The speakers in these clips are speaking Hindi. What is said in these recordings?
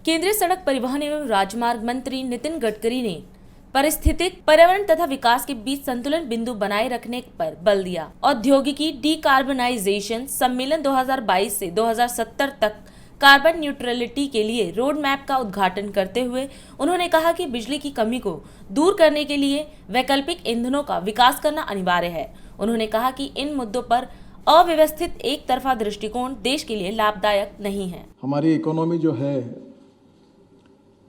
केंद्रीय सड़क परिवहन एवं राजमार्ग मंत्री नितिन गडकरी ने पारिस्थितिक, पर्यावरण तथा विकास के बीच संतुलन बिंदु बनाए रखने पर बल दिया। औद्योगिकी डीकार्बनाइजेशन सम्मेलन 2022 से 2070 तक कार्बन न्यूट्रलिटी के लिए रोड मैप का उद्घाटन करते हुए उन्होंने कहा कि बिजली की कमी को दूर करने के लिए वैकल्पिक ईंधनों का विकास करना अनिवार्य है। उन्होंने कहा कि इन मुद्दों पर अव्यवस्थित एक तरफा दृष्टिकोण देश के लिए लाभदायक नहीं है। हमारी इकोनॉमी जो है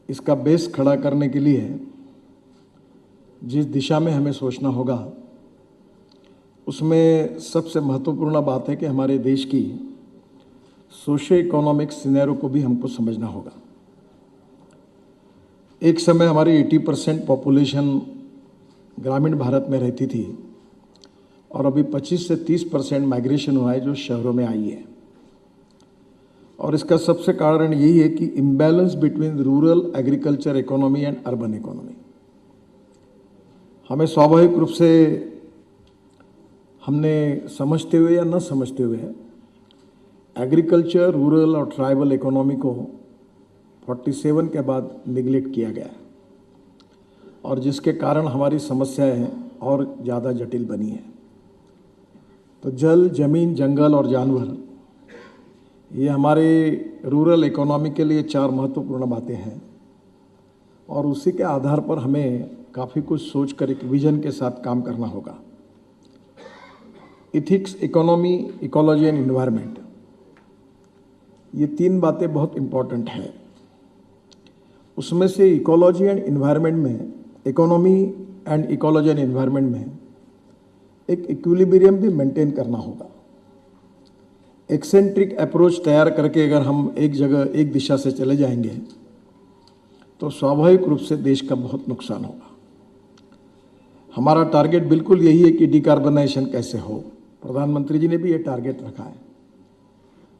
इसका बेस खड़ा करने के लिए जिस दिशा में हमें सोचना होगा उसमें सबसे महत्वपूर्ण बात है कि हमारे देश की सोशो इकोनॉमिक सिनेरियो को भी हमको समझना होगा। एक समय हमारी 80% पॉपुलेशन ग्रामीण भारत में रहती थी और अभी 25 से 30% माइग्रेशन हुआ है जो शहरों में आई है। और इसका सबसे कारण यही है कि imbalance between rural agriculture economy and urban economy. हमें स्वाभाविक रूप से हमने समझते हुए या न समझते हुए एग्रीकल्चर, रूरल और ट्राइबल इकोनॉमी को 47 के बाद निगलेक्ट किया गया और जिसके कारण हमारी समस्याएं और ज़्यादा जटिल बनी है। तो जल, जमीन, जंगल और जानवर ये हमारे रूरल इकोनॉमी के लिए 4 महत्वपूर्ण बातें हैं और उसी के आधार पर हमें काफ़ी कुछ सोचकर एक विजन के साथ काम करना होगा। Ethics, economy, ecology and environment, ये 3 बातें बहुत इम्पॉर्टेंट हैं। उसमें से इकोलॉजी एंड इन्वायरमेंट में, economy and ecology and environment में एक इक्विलिब्रियम भी मेंटेन करना होगा। एक्सेंट्रिक अप्रोच तैयार करके अगर हम एक जगह, एक दिशा से चले जाएंगे तो स्वाभाविक रूप से देश का बहुत नुकसान होगा। हमारा टारगेट बिल्कुल यही है कि डिकार्बनाइजेशन कैसे हो। प्रधानमंत्री जी ने भी ये टारगेट रखा है,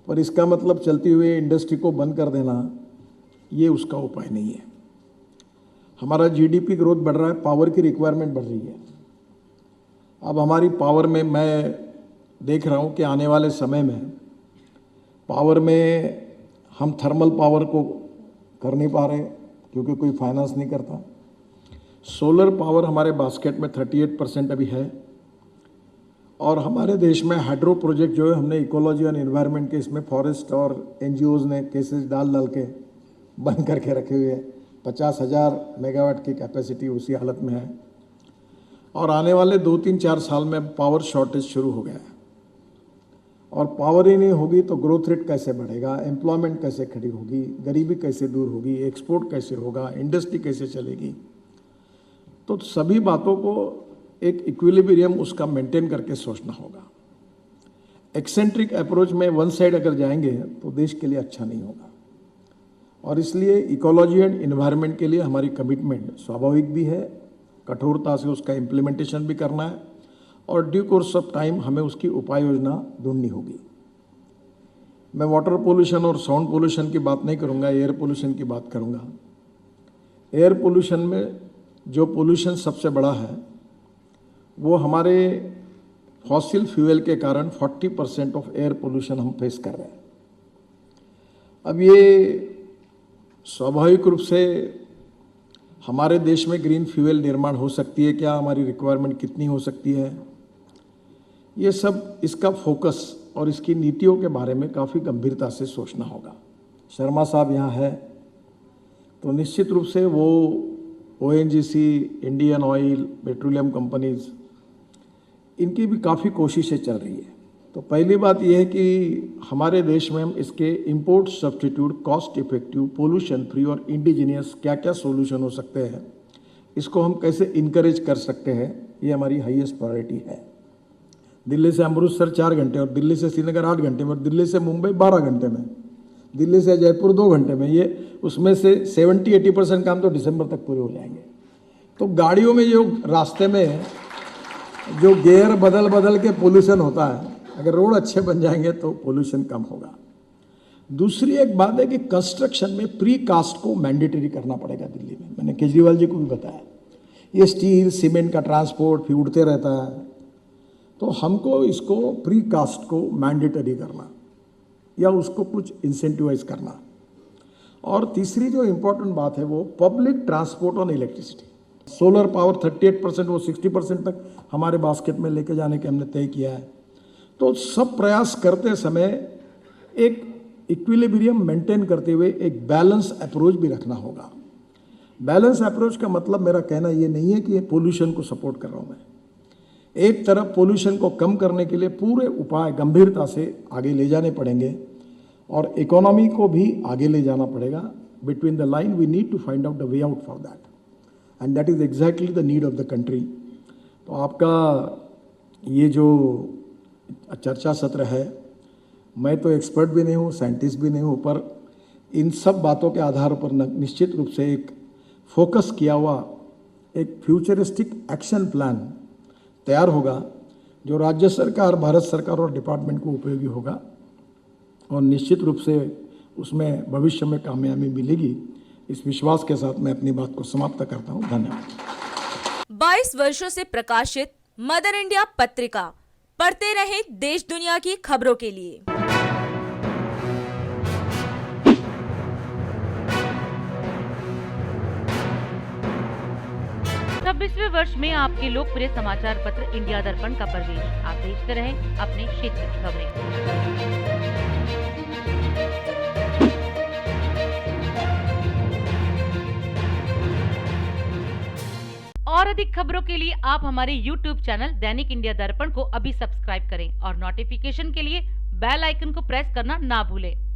पर इसका मतलब चलती हुई इंडस्ट्री को बंद कर देना ये उसका उपाय नहीं है। हमारा जीडीपी ग्रोथ बढ़ रहा है, पावर की रिक्वायरमेंट बढ़ रही है। अब हमारी पावर में मैं देख रहा हूँ कि आने वाले समय में पावर में हम थर्मल पावर को कर नहीं पा रहे क्योंकि कोई फाइनेंस नहीं करता। सोलर पावर हमारे बास्केट में 38% अभी है और हमारे देश में हाइड्रो प्रोजेक्ट जो है हमने इकोलॉजी और एनवायरनमेंट के इसमें फॉरेस्ट और एनजीओज ने केसेस डाल के बंद करके रखे हुए हैं। 50,000 मेगावाट की कैपेसिटी उसी हालत में है और आने वाले 2-3-4 साल में पावर शॉर्टेज शुरू हो गया है और पावर ही नहीं होगी तो ग्रोथ रेट कैसे बढ़ेगा, एम्प्लॉयमेंट कैसे खड़ी होगी, गरीबी कैसे दूर होगी, एक्सपोर्ट कैसे होगा, इंडस्ट्री कैसे चलेगी। तो सभी बातों को एक इक्विलिब्रियम उसका मेंटेन करके सोचना होगा। एक्सेंट्रिक अप्रोच में वन साइड अगर जाएंगे तो देश के लिए अच्छा नहीं होगा और इसलिए इकोलॉजी एंड इन्वायरमेंट के लिए हमारी कमिटमेंट स्वाभाविक भी है, कठोरता से उसका इम्प्लीमेंटेशन भी करना है और ड्यू कोर्स ऑफ टाइम हमें उसकी उपाय योजना ढूंढनी होगी। मैं वाटर पोल्यूशन और साउंड पोल्यूशन की बात नहीं करूंगा, एयर पोल्यूशन की बात करूंगा। एयर पोल्यूशन में जो पोल्यूशन सबसे बड़ा है वो हमारे फॉसिल फ्यूल के कारण 40% ऑफ एयर पोल्यूशन हम फेस कर रहे हैं। अब ये स्वाभाविक रूप से हमारे देश में ग्रीन फ्यूल निर्माण हो सकती है क्या, हमारी रिक्वायरमेंट कितनी हो सकती है, ये सब इसका फोकस और इसकी नीतियों के बारे में काफ़ी गंभीरता से सोचना होगा। शर्मा साहब यहाँ है तो निश्चित रूप से वो ONGC, Indian oil, petroleum companies, इनकी भी काफ़ी कोशिशें चल रही है। तो पहली बात यह है कि हमारे देश में हम इसके import substitute, cost effective, pollution free और इंडिजीनियस क्या क्या सोल्यूशन हो सकते हैं, इसको हम कैसे इनकरेज कर सकते हैं, ये हमारी हाईएस्ट प्रायोरिटी है। दिल्ली से अमृतसर 4 घंटे और दिल्ली से श्रीनगर 8 घंटे में और दिल्ली से मुंबई 12 घंटे में, दिल्ली से जयपुर 2 घंटे में, ये उसमें से 70-80% काम तो दिसंबर तक पूरे हो जाएंगे। तो गाड़ियों में जो रास्ते में जो गियर बदल के पोल्यूशन होता है, अगर रोड अच्छे बन जाएंगे तो पोल्यूशन कम होगा। दूसरी एक बात है कि कंस्ट्रक्शन में प्री कास्ट को मैंडेटरी करना पड़ेगा दिल्ली में। मैंने केजरीवाल जी को भी बताया, ये स्टील सीमेंट का ट्रांसपोर्ट फिर उड़ते रहता है, तो हमको इसको प्री कास्ट को मैंडेटरी करना या उसको कुछ इंसेंटिवाइज करना। और तीसरी जो इम्पोर्टेंट बात है वो public transport on electricity. Solar power 38%, वो 60% तक हमारे बास्केट में लेके जाने के हमने तय किया है। तो सब प्रयास करते समय एक इक्विलिब्रियम मेंटेन करते हुए एक बैलेंस अप्रोच भी रखना होगा। बैलेंस अप्रोच का मतलब मेरा कहना ये नहीं है कि पोल्यूशन को सपोर्ट कर रहा हूँ मैं। एक तरफ पोल्यूशन को कम करने के लिए पूरे उपाय गंभीरता से आगे ले जाने पड़ेंगे और इकोनॉमी को भी आगे ले जाना पड़ेगा। Between the line we need to find out the way out for that, and that is exactly the need of the country. तो आपका ये जो चर्चा सत्र है, मैं तो एक्सपर्ट भी नहीं हूँ, साइंटिस्ट भी नहीं हूँ, पर इन सब बातों के आधार पर निश्चित रूप से एक फोकस किया हुआ एक फ्यूचरिस्टिक एक्शन प्लान तैयार होगा जो राज्य सरकार, भारत सरकार और डिपार्टमेंट को उपयोगी होगा और निश्चित रूप से उसमें भविष्य में कामयाबी मिलेगी। इस विश्वास के साथ मैं अपनी बात को समाप्त करता हूँ। धन्यवाद। 22 वर्षों से प्रकाशित मदर इंडिया पत्रिका, पढ़ते रहें देश दुनिया की खबरों के लिए। 26वें वर्ष में आपके लोकप्रिय समाचार पत्र इंडिया दर्पण का प्रवेश। आप देखते रहें अपने क्षेत्र की खबरें। और अधिक खबरों के लिए आप हमारे YouTube चैनल दैनिक इंडिया दर्पण को अभी सब्सक्राइब करें और नोटिफिकेशन के लिए बेल आइकन को प्रेस करना ना भूलें।